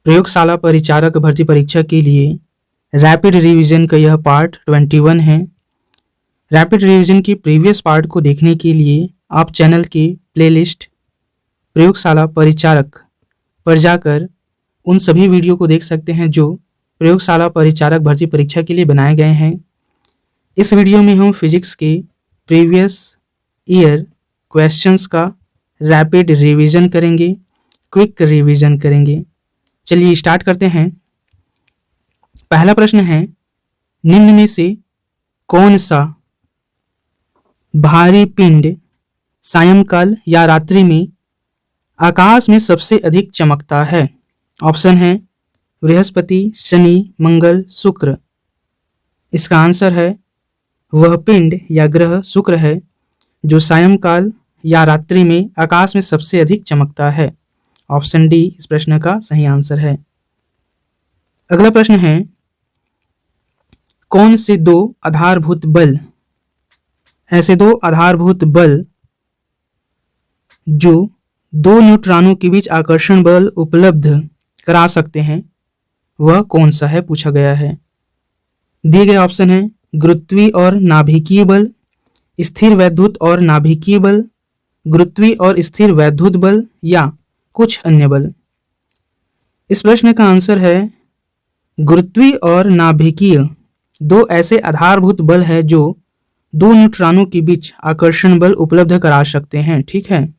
प्रयोगशाला परिचारक भर्ती परीक्षा के लिए रैपिड रिवीजन का यह पार्ट 21 है। रैपिड रिवीजन की प्रीवियस पार्ट को देखने के लिए आप चैनल के प्लेलिस्ट प्रयोगशाला परिचारक पर जाकर उन सभी वीडियो को देख सकते हैं जो प्रयोगशाला परिचारक भर्ती परीक्षा के लिए बनाए गए हैं। इस वीडियो में हम फिजिक्स के प्रीवियस ईयर क्वेश्चंस का रैपिड रिवीजन करेंगे, क्विक रिवीजन करेंगे। चलिए स्टार्ट करते हैं। पहला प्रश्न है, निम्न में से कौन सा भारी पिंड सायंकाल या रात्रि में आकाश में सबसे अधिक चमकता है? ऑप्शन है बृहस्पति, शनि, मंगल, शुक्र। इसका आंसर है वह पिंड या ग्रह शुक्र है जो सायंकाल या रात्रि में आकाश में सबसे अधिक चमकता है। ऑप्शन डी इस प्रश्न का सही आंसर है। अगला प्रश्न है, कौन से दो आधारभूत बल, ऐसे दो आधारभूत बल जो दो न्यूट्रॉनों के बीच आकर्षण बल उपलब्ध करा सकते हैं, वह कौन सा है पूछा गया है। दिए गए ऑप्शन है गुरुत्वीय और नाभिकीय बल, स्थिर वैद्युत और नाभिकीय बल, गुरुत्वीय और स्थिर वैद्युत बल या कुछ अन्य बल। इस प्रश्न का आंसर है गुरुत्वीय और नाभिकीय दो ऐसे आधारभूत बल है जो दो न्यूट्रॉनों के बीच आकर्षण बल उपलब्ध करा सकते हैं। ठीक है,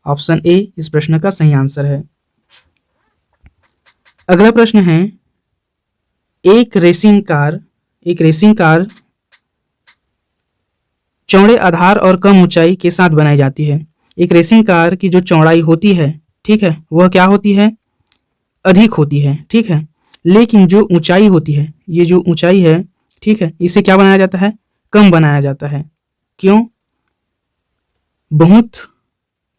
ऑप्शन ए इस प्रश्न का सही आंसर है। अगला प्रश्न है, एक रेसिंग कार चौड़े आधार और कम ऊंचाई के साथ बनाई जाती है। एक रेसिंग कार की जो चौड़ाई होती है, ठीक है, वह क्या होती है? अधिक होती है। ठीक है, लेकिन जो ऊंचाई होती है, ये जो ऊंचाई है, ठीक है, इसे क्या बनाया जाता है? कम बनाया जाता है। क्यों? बहुत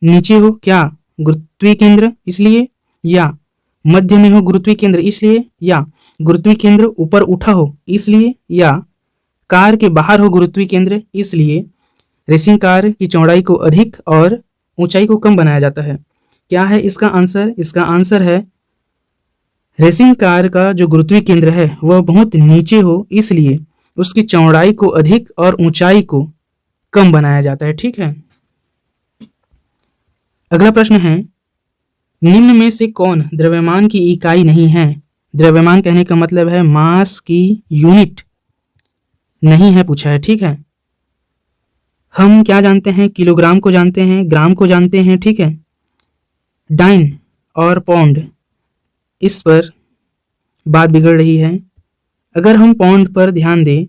नीचे हो क्या गुरुत्वीय केंद्र इसलिए, या मध्य में हो गुरुत्वीय केंद्र इसलिए, या गुरुत्वीय केंद्र ऊपर उठा हो इसलिए, या कार के बाहर हो गुरुत्वीय केंद्र इसलिए रेसिंग कार की चौड़ाई को अधिक और ऊंचाई को कम बनाया जाता है। क्या है इसका आंसर? इसका आंसर है रेसिंग कार का जो गुरुत्वीय केंद्र है वह बहुत नीचे हो इसलिए उसकी चौड़ाई को अधिक और ऊंचाई को कम बनाया जाता है। ठीक है, अगला प्रश्न है, निम्न में से कौन द्रव्यमान की इकाई नहीं है? द्रव्यमान कहने का मतलब है मास की यूनिट नहीं है पूछा है। ठीक है, हम क्या जानते हैं? किलोग्राम को जानते हैं, ग्राम को जानते हैं। ठीक है, डाइन और पौंड, इस पर बात बिगड़ रही है। अगर हम पौंड पर ध्यान दें,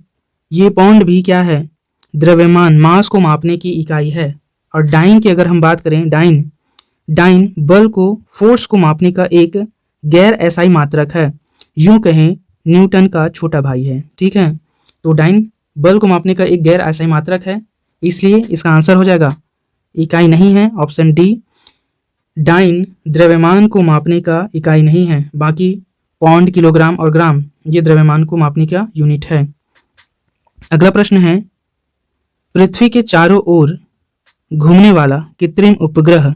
ये पौंड भी क्या है? द्रव्यमान मास को मापने की इकाई है। और डाइन की अगर हम बात करें, डाइन बल को, फोर्स को मापने का एक गैर एसआई मात्रक है। यूं कहें न्यूटन का छोटा भाई है। ठीक है, तो डाइन बल को मापने का एक गैर एसआई मात्रक है, इसलिए इसका आंसर हो जाएगा इकाई नहीं है, ऑप्शन डी। डाइन द्रव्यमान को मापने का इकाई नहीं है, बाकी पौंड, किलोग्राम और ग्राम ये द्रव्यमान को मापने का यूनिट है। अगला प्रश्न है, पृथ्वी के चारों ओर घूमने वाला कृत्रिम उपग्रह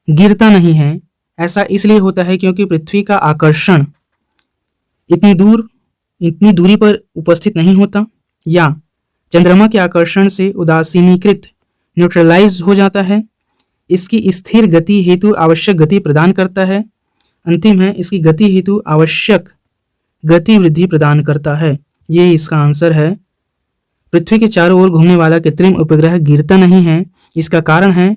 गिरता नहीं है। ऐसा इसलिए होता है क्योंकि पृथ्वी का आकर्षण इतनी दूरी पर उपस्थित नहीं होता, या चंद्रमा के आकर्षण से उदासीनीकृत न्यूट्रलाइज हो जाता है। इसकी स्थिर गति हेतु आवश्यक गति प्रदान करता है। अंतिम है, इसकी गति हेतु आवश्यक गति वृद्धि प्रदान करता है। ये इसका आंसर है। पृथ्वी के चारों ओर घूमने वाला कृत्रिम उपग्रह गिरता नहीं है, इसका कारण है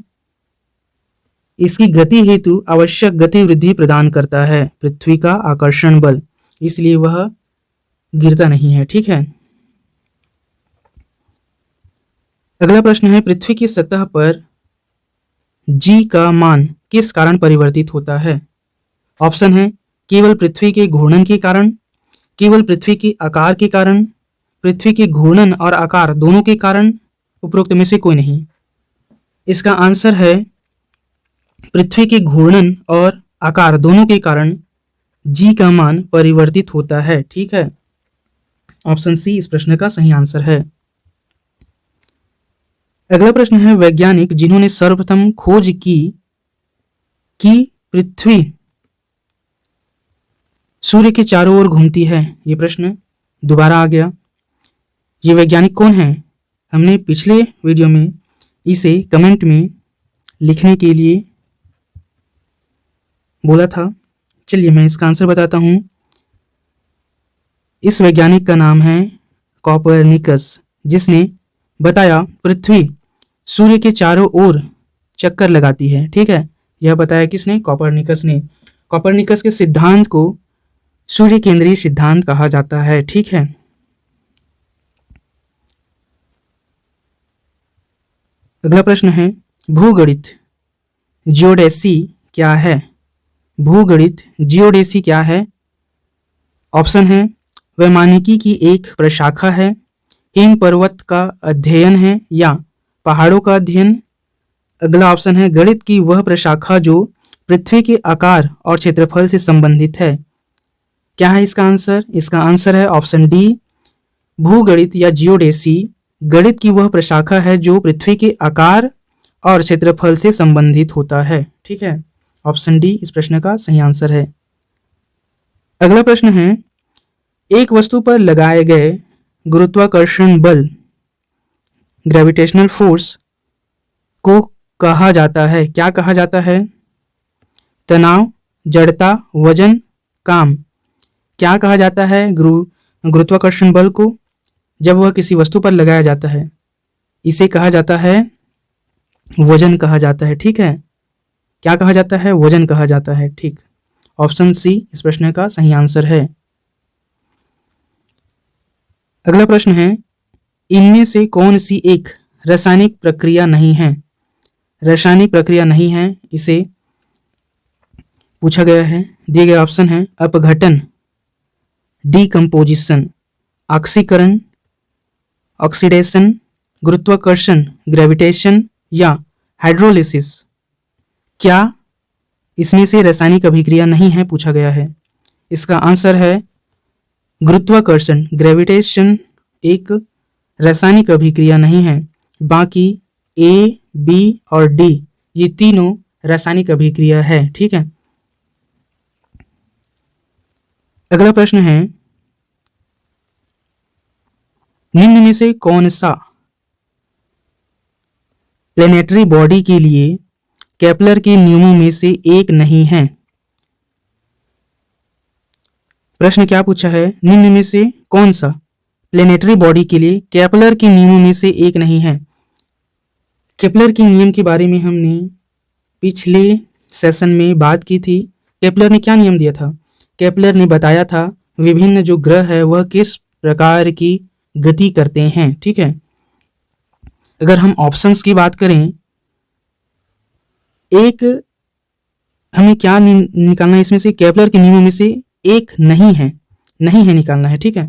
इसकी गति हेतु आवश्यक गति वृद्धि प्रदान करता है पृथ्वी का आकर्षण बल, इसलिए वह गिरता नहीं है। ठीक है, अगला प्रश्न है, पृथ्वी की सतह पर जी का मान किस कारण परिवर्तित होता है? ऑप्शन है केवल पृथ्वी के घूर्णन के कारण, केवल पृथ्वी के आकार के कारण, पृथ्वी के घूर्णन और आकार दोनों के कारण, उपरोक्त में से कोई नहीं। इसका आंसर है पृथ्वी के घूर्णन और आकार दोनों के कारण जी का मान परिवर्तित होता है। ठीक है, ऑप्शन सी इस प्रश्न का सही आंसर है। अगला प्रश्न है, वैज्ञानिक जिन्होंने सर्वप्रथम खोज की कि पृथ्वी सूर्य के चारों ओर घूमती है। ये प्रश्न दोबारा आ गया। ये वैज्ञानिक कौन है? हमने पिछले वीडियो में इसे कमेंट में लिखने के लिए बोला था। चलिए मैं इसका आंसर बताता हूँ। इस वैज्ञानिक का नाम है कोपरनिकस, जिसने बताया पृथ्वी सूर्य के चारों ओर चक्कर लगाती है। ठीक है, यह बताया किसने? कोपरनिकस ने। कोपरनिकस के सिद्धांत को सूर्य केंद्रीय सिद्धांत कहा जाता है। ठीक है, अगला प्रश्न है भूगणित जियोडेसी क्या है? भूगणित जियोडेसी क्या है? ऑप्शन है वैमानिकी की एक प्रशाखा है, हिम पर्वत का अध्ययन है, या पहाड़ों का अध्ययन। अगला ऑप्शन है गणित की वह प्रशाखा जो पृथ्वी के आकार और क्षेत्रफल से संबंधित है। क्या है इसका आंसर? इसका आंसर है ऑप्शन डी, भूगणित या जियोडेसी गणित की वह प्रशाखा है जो पृथ्वी के आकार और क्षेत्रफल से संबंधित होता है। ठीक है, ऑप्शन डी इस प्रश्न का सही आंसर है। अगला प्रश्न है एक वस्तु पर लगाए गए गुरुत्वाकर्षण बल ग्रेविटेशनल फोर्स को कहा जाता है। क्या कहा जाता है? तनाव, जड़ता, वजन, काम। क्या कहा जाता है गुरुत्वाकर्षण बल को जब वह किसी वस्तु पर लगाया जाता है? इसे कहा जाता है वजन कहा जाता है। ठीक है, क्या कहा जाता है? वजन कहा जाता है। ठीक, ऑप्शन सी इस प्रश्न का सही आंसर है। अगला प्रश्न है इनमें से कौन सी एक रासायनिक प्रक्रिया नहीं है? रासायनिक प्रक्रिया नहीं है इसे पूछा गया है। दिए गए ऑप्शन है अपघटन, डीकंपोजिशन, ऑक्सीकरण, ऑक्सीडेशन, गुरुत्वाकर्षण ग्रेविटेशन, या हाइड्रोलिसिस। क्या इसमें से रासायनिक अभिक्रिया नहीं है पूछा गया है? इसका आंसर है गुरुत्वाकर्षण ग्रेविटेशन एक रासायनिक अभिक्रिया नहीं है। बाकी ए, बी और डी ये तीनों रासायनिक अभिक्रिया है। ठीक है, अगला प्रश्न है निम्न में से कौन सा प्लेनेटरी बॉडी के लिए केपलर के नियमों में से एक नहीं है? प्रश्न क्या पूछा है? निम्न में से कौन सा प्लेनेटरी बॉडी के लिए केपलर के नियमों में से एक नहीं है? केपलर के नियम के बारे में हमने पिछले सेशन में बात की थी। केपलर ने क्या नियम दिया था? केपलर ने बताया था विभिन्न जो ग्रह है वह किस प्रकार की गति करते हैं। ठीक है, अगर हम ऑप्शंस की बात करें, एक हमें क्या निकालना है इसमें से? केपलर के नियमों में से एक नहीं है निकालना है। ठीक है,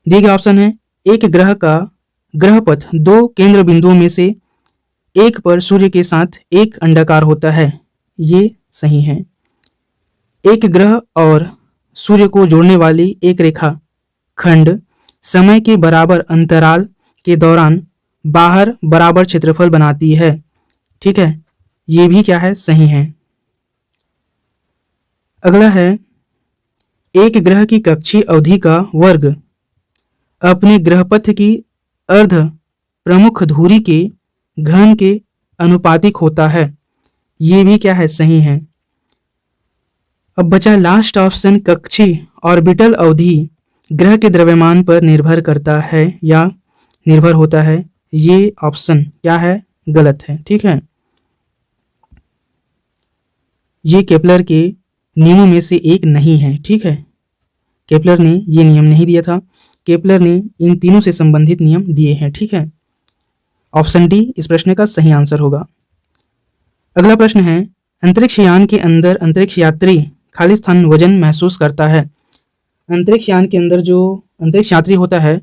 दिए गए ऑप्शन है एक ग्रह का ग्रहपथ दो केंद्र बिंदुओं में से एक पर सूर्य के साथ एक अंडाकार होता है, ये सही है। एक ग्रह और सूर्य को जोड़ने वाली एक रेखा खंड समय के बराबर अंतराल के दौरान बाहर बराबर क्षेत्रफल बनाती है। ठीक है, ये भी क्या है? सही है। अगला है एक ग्रह की कक्षीय अवधि का वर्ग अपने ग्रहपथ की अर्ध प्रमुख धुरी के घन के अनुपातिक होता है, ये भी क्या है? सही है। अब बचा लास्ट ऑप्शन कक्षीय ऑर्बिटल अवधि ग्रह के द्रव्यमान पर निर्भर करता है या निर्भर होता है, ये ऑप्शन क्या है? गलत है। ठीक है, ये केपलर के नियमों में से एक नहीं है। ठीक है, केपलर ने ये नियम नहीं दिया था, केपलर ने इन तीनों से संबंधित नियम दिए हैं। ठीक है, ऑप्शन डी इस प्रश्न का सही आंसर होगा। अगला प्रश्न है अंतरिक्ष यान के अंदर अंतरिक्ष यात्री खाली स्थान वजन महसूस करता है। अंतरिक्ष यान के अंदर जो अंतरिक्ष यात्री होता है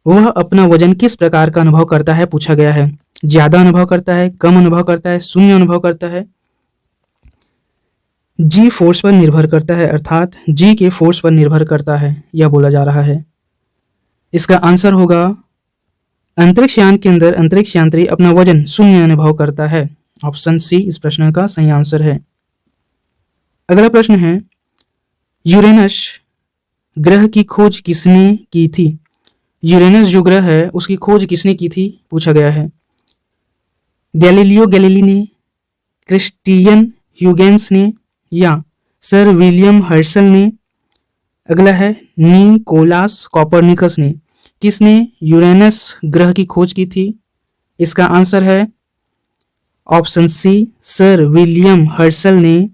वह अपना वजन किस प्रकार का अनुभव करता है पूछा गया है? ज्यादा अनुभव करता है, कम अनुभव करता है, शून्य अनुभव करता है? जी फोर्स पर निर्भर करता है, अर्थात जी के फोर्स पर निर्भर करता है, यह बोला जा रहा है। इसका आंसर होगा अंतरिक्ष यान के अंदर अंतरिक्ष यात्री अपना वजन शून्य अनुभव करता है। ऑप्शन सी इस प्रश्न का सही आंसर है। अगला प्रश्न है यूरेनस ग्रह की खोज किसने की थी? यूरेनस जो ग्रह है उसकी खोज किसने की थी पूछा गया है। गैलीलियो गैलीली ने, क्रिस्टियन ह्यूगेंस ने, या सर विलियम हर्शल ने। अगला है निकोलास कॉपरनिकस ने। किसने यूरेनस ग्रह की खोज की थी? इसका आंसर है option C, sir William Herschel ने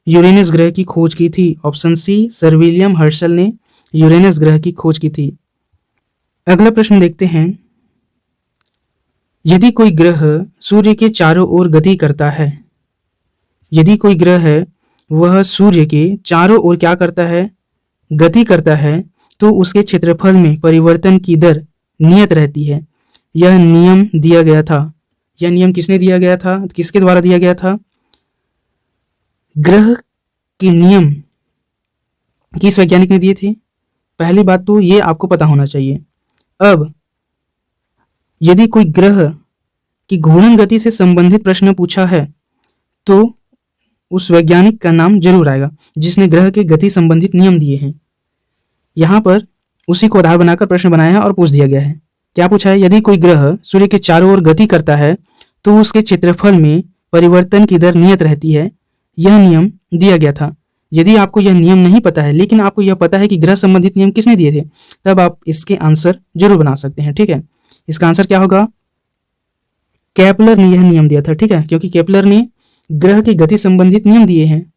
यूरेनस ग्रह की खोज की थी। Option C, sir William Herschel ने यूरेनस ग्रह की खोज की थी। अगला प्रश्न देखते हैं। यदि कोई ग्रह सूर्य के चारों ओर गति करता है, यदि कोई ग्रह है वह सूर्य के चारों ओर क्या करता है? गति करता है, तो उसके क्षेत्रफल में परिवर्तन की दर नियत रहती है। यह नियम दिया गया था। यह नियम किसने दिया गया था? किसके द्वारा दिया गया था? ग्रह के नियम किस वैज्ञानिक ने दिए थे? पहली बात तो ये आपको पता होना चाहिए। अब यदि कोई ग्रह की घूर्णन गति से संबंधित प्रश्न पूछा है तो उस वैज्ञानिक का नाम जरूर आएगा जिसने ग्रह के गति संबंधित नियम दिए हैं। यहाँ पर उसी को आधार बनाकर प्रश्न बनाया है और पूछ दिया गया है। क्या पूछा है? यदि कोई ग्रह सूर्य के चारों ओर गति करता है तो उसके क्षेत्रफल में परिवर्तन की दर नियत रहती है। यह नियम दिया गया था। यदि आपको यह नियम नहीं पता है लेकिन आपको यह पता है कि ग्रह संबंधित नियम किसने दिए थे, तब आप इसके आंसर जरूर बना सकते हैं। ठीक है, इसका आंसर क्या होगा? केपलर ने यह नियम दिया था। ठीक है, क्योंकि केपलर ने ग्रह की गति संबंधित नियम दिए हैं।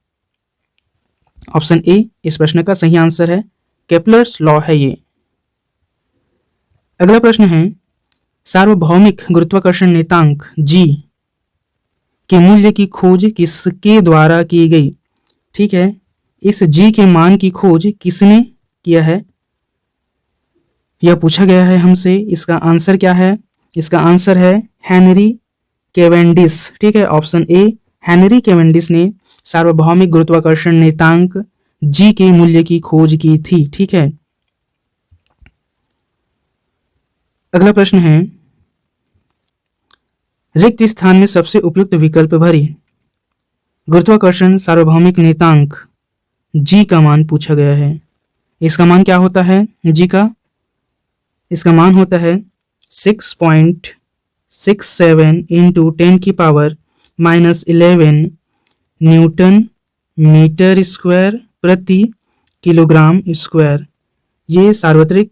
ऑप्शन ए इस प्रश्न का सही आंसर है। केपलर्स लॉ है ये। अगला प्रश्न है, सार्वभौमिक गुरुत्वाकर्षण नियतांक जी के मूल्य की खोज किसके द्वारा की गई? ठीक है, इस जी के मान की खोज किसने किया है यह पूछा गया है हमसे। इसका आंसर क्या है? इसका आंसर है हेनरी कैवेंडिश। ठीक है, ऑप्शन ए हेनरी कैवेंडिश ने सार्वभौमिक गुरुत्वाकर्षण नियतांक जी के मूल्य की खोज की थी। ठीक है, अगला प्रश्न है, रिक्त स्थान में सबसे उपयुक्त विकल्प भरी। गुरुत्वाकर्षण सार्वभौमिक नियतांक जी का मान पूछा गया है। इसका मान क्या होता है जी का? इसका मान होता है 6.67 इंटू 10⁻⁻11 न्यूटन मीटर स्क्वायर प्रति किलोग्राम स्क्वायर। ये सार्वत्रिक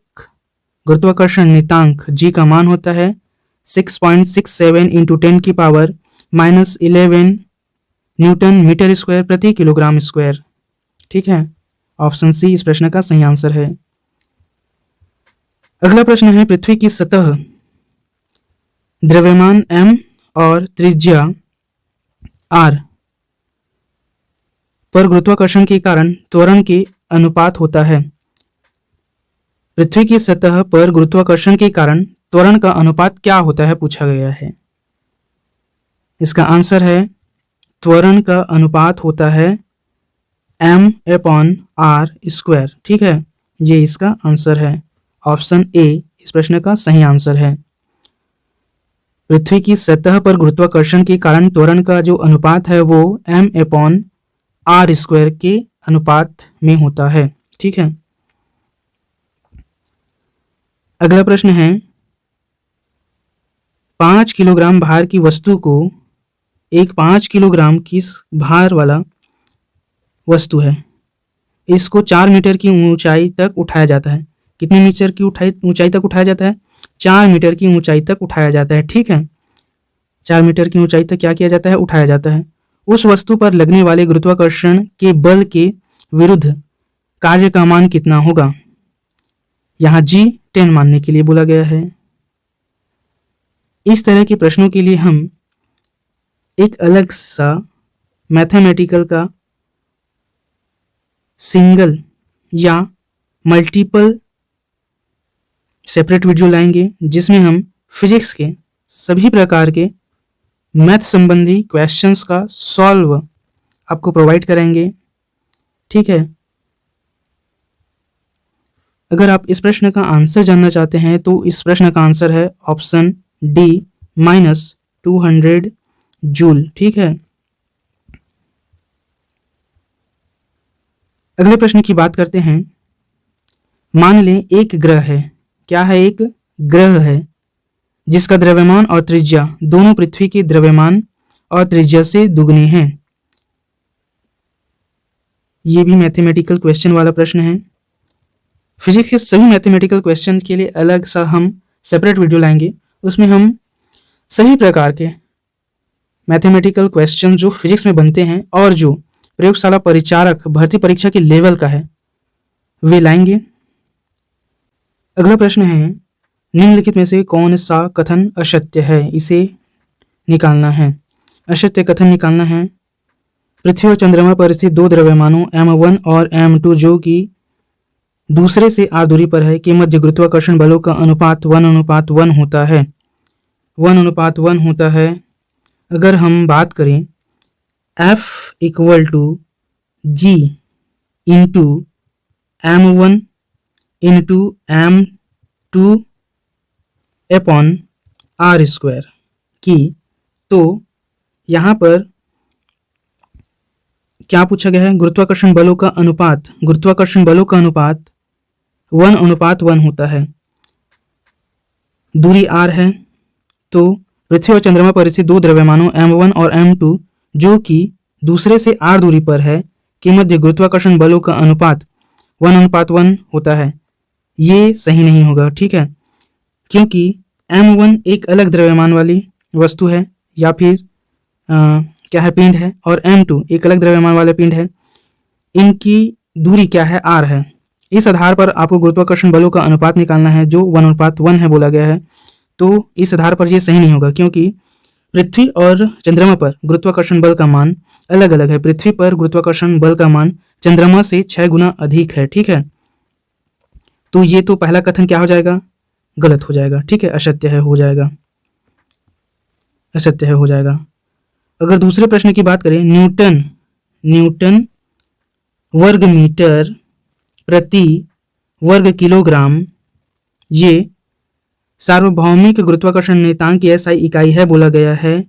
गुरुत्वाकर्षण नियतांक जी का मान होता है 6.67 इंटू 10⁻⁻11 न्यूटन मीटर स्क्वायर प्रति किलोग्राम स्क्वायर। ठीक है, ऑप्शन सी इस प्रश्न का सही आंसर है। अगला प्रश्न है, पृथ्वी की सतह द्रव्यमान m और त्रिज्या r पर गुरुत्वाकर्षण के कारण त्वरण के अनुपात होता है। पृथ्वी की सतह पर गुरुत्वाकर्षण के कारण त्वरण का अनुपात क्या होता है पूछा गया है। इसका आंसर है त्वरण का अनुपात होता है m/r²। ठीक है, ये इसका आंसर है। ऑप्शन ए इस प्रश्न का सही आंसर है। पृथ्वी की सतह पर गुरुत्वाकर्षण के कारण त्वरण का जो अनुपात है वो m/r² के अनुपात में होता है। ठीक है, अगला प्रश्न है, 5 किलोग्राम भार की वस्तु को एक 5 किलोग्राम की भार वाला वस्तु है, इसको 4 मीटर की ऊंचाई तक उठाया जाता है। कितने मीटर की ऊंचाई तक उठाया जाता है? 4 मीटर की ऊंचाई तक उठाया जाता है। ठीक है, 4 मीटर की ऊंचाई तक क्या किया जाता है? उठाया जाता है। उस वस्तु पर लगने वाले गुरुत्वाकर्षण के बल के विरुद्ध कार्य का मान कितना होगा? यहाँ जी 10 मानने के लिए बोला गया है। इस तरह के प्रश्नों के लिए हम एक अलग सा मैथमेटिकल का सिंगल या मल्टीपल सेपरेट वीडियो लाएंगे जिसमें हम फिजिक्स के सभी प्रकार के मैथ संबंधी क्वेश्चंस का सॉल्व आपको प्रोवाइड करेंगे। ठीक है, अगर आप इस प्रश्न का आंसर जानना चाहते हैं तो इस प्रश्न का आंसर है ऑप्शन डी -200 जूल। ठीक है, अगले प्रश्न की बात करते हैं। मान लें एक ग्रह है, क्या है, एक ग्रह है जिसका द्रव्यमान और त्रिज्या दोनों पृथ्वी के द्रव्यमान और त्रिज्या से दुगने हैं। ये भी मैथमेटिकल क्वेश्चन वाला प्रश्न है। फिजिक्स के सभी मैथमेटिकल क्वेश्चन के लिए अलग सा हम सेपरेट वीडियो लाएंगे, उसमें हम सही प्रकार के मैथमेटिकल क्वेश्चन जो फिजिक्स में बनते हैं और जो प्रयोगशाला परिचारक भर्ती परीक्षा के लेवल का है वे लाएंगे। अगला प्रश्न है, निम्नलिखित में से कौन सा कथन असत्य है, इसे निकालना है। असत्य कथन निकालना है। पृथ्वी और चंद्रमा पर स्थित दो द्रव्यमानों m1 और m2 जो कि दूसरे से r दूरी पर है के मध्य गुरुत्वाकर्षण बलों का अनुपात 1:1 होता है। 1:1 होता है। अगर हम बात करें F = G into m1 into m2 upon r² की, तो यहाँ पर क्या पूछा गया है, गुरुत्वाकर्षण बलों का अनुपात 1:1 होता है। दूरी r है, तो पृथ्वी और चंद्रमा पर स्थित दो द्रव्यमानों m1 और m2 जो कि दूसरे से r दूरी पर है के मध्य गुरुत्वाकर्षण बलों का अनुपात 1:1 होता है। ये सही नहीं होगा, ठीक है, क्योंकि m1 एक अलग द्रव्यमान वाली वस्तु है या फिर क्या है, पिंड है, और m2 एक अलग द्रव्यमान वाला पिंड है। इनकी दूरी क्या है, r है। इस आधार पर आपको गुरुत्वाकर्षण बलों का अनुपात निकालना है जो 1:1 है बोला गया है। तो इस आधार पर ये सही नहीं होगा, क्योंकि पृथ्वी और चंद्रमा पर गुरुत्वाकर्षण बल का मान अलग अलग है। पृथ्वी पर गुरुत्वाकर्षण बल का मान चंद्रमा से 6 गुना अधिक है, ठीक है। तो ये तो पहला कथन क्या हो जाएगा, गलत हो जाएगा, ठीक है, असत्य है हो जाएगा, असत्य है हो जाएगा। अगर दूसरे प्रश्न की बात करें, न्यूटन वर्ग मीटर प्रति वर्ग किलोग्राम ये सार्वभौमिक गुरुत्वाकर्षण नियतांक की SI इकाई है बोला गया है,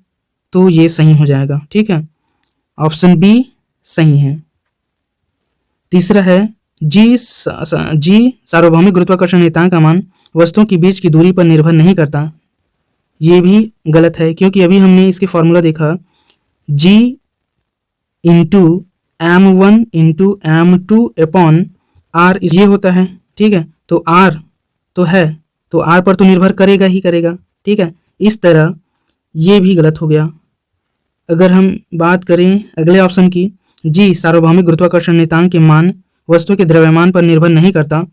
तो ये सही हो जाएगा, ठीक है, ऑप्शन बी सही है। तीसरा है जी सार्वभौमिक गुरुत्वाकर्षण नियतांक का मान वस्तुओं के बीच की दूरी पर निर्भर नहीं करता। ये भी गलत है, क्योंकि अभी हमने इसके फॉर्मूला देखा, G into m1 into m2 upon r ये होता है, ठीक है। तो r तो है, तो r पर तो निर्भर करेगा ही करेगा, ठीक है। इस तरह ये भी गलत हो गया। अगर हम बात करें अगले ऑप्शन की, G सार्वभौमिक गुरुत्वाकर्षण नियतांक के मान वस्तु के द्रव्यमान पर निर्भर नहीं करता।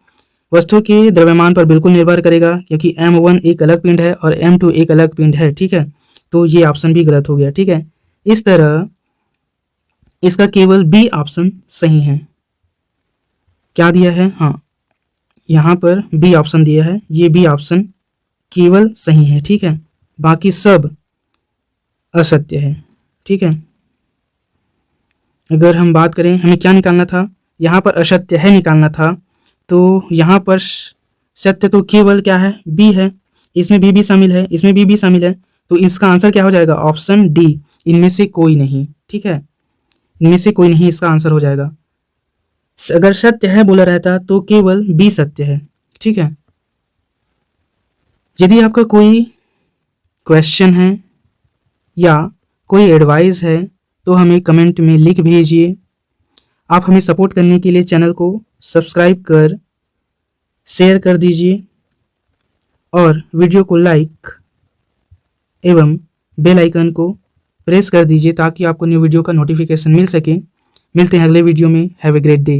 वस्तु के द्रव्यमान पर बिल्कुल निर्भर करेगा, क्योंकि m1 एक अलग पिंड है और m2 एक अलग पिंड है, ठीक है। तो ये ऑप्शन भी गलत हो गया, ठीक है। इस तरह इसका केवल बी ऑप्शन सही है। क्या दिया है, हाँ यहाँ पर बी ऑप्शन दिया है, ये बी ऑप्शन केवल सही है, ठीक है, बाकी सब असत्य है, ठीक है। अगर हम बात करें हमें क्या निकालना था, यहाँ पर असत्य है निकालना था, तो यहाँ पर सत्य तो केवल क्या है, बी है, इसमें बी भी शामिल है, इसमें बी शामिल है, तो इसका आंसर क्या हो जाएगा, ऑप्शन डी, इनमें से कोई नहीं, ठीक है, इनमें से कोई नहीं इसका आंसर हो जाएगा। अगर सत्य है बोला रहता तो केवल बी सत्य है, ठीक है। यदि आपका कोई क्वेश्चन है या कोई एडवाइस है तो हमें कमेंट में लिख भेजिए। आप हमें सपोर्ट करने के लिए चैनल को सब्सक्राइब कर शेयर कर दीजिए और वीडियो को लाइक एवं बेल आइकन को प्रेस कर दीजिए ताकि आपको न्यू वीडियो का नोटिफिकेशन मिल सके। मिलते हैं अगले वीडियो में। Have a great day.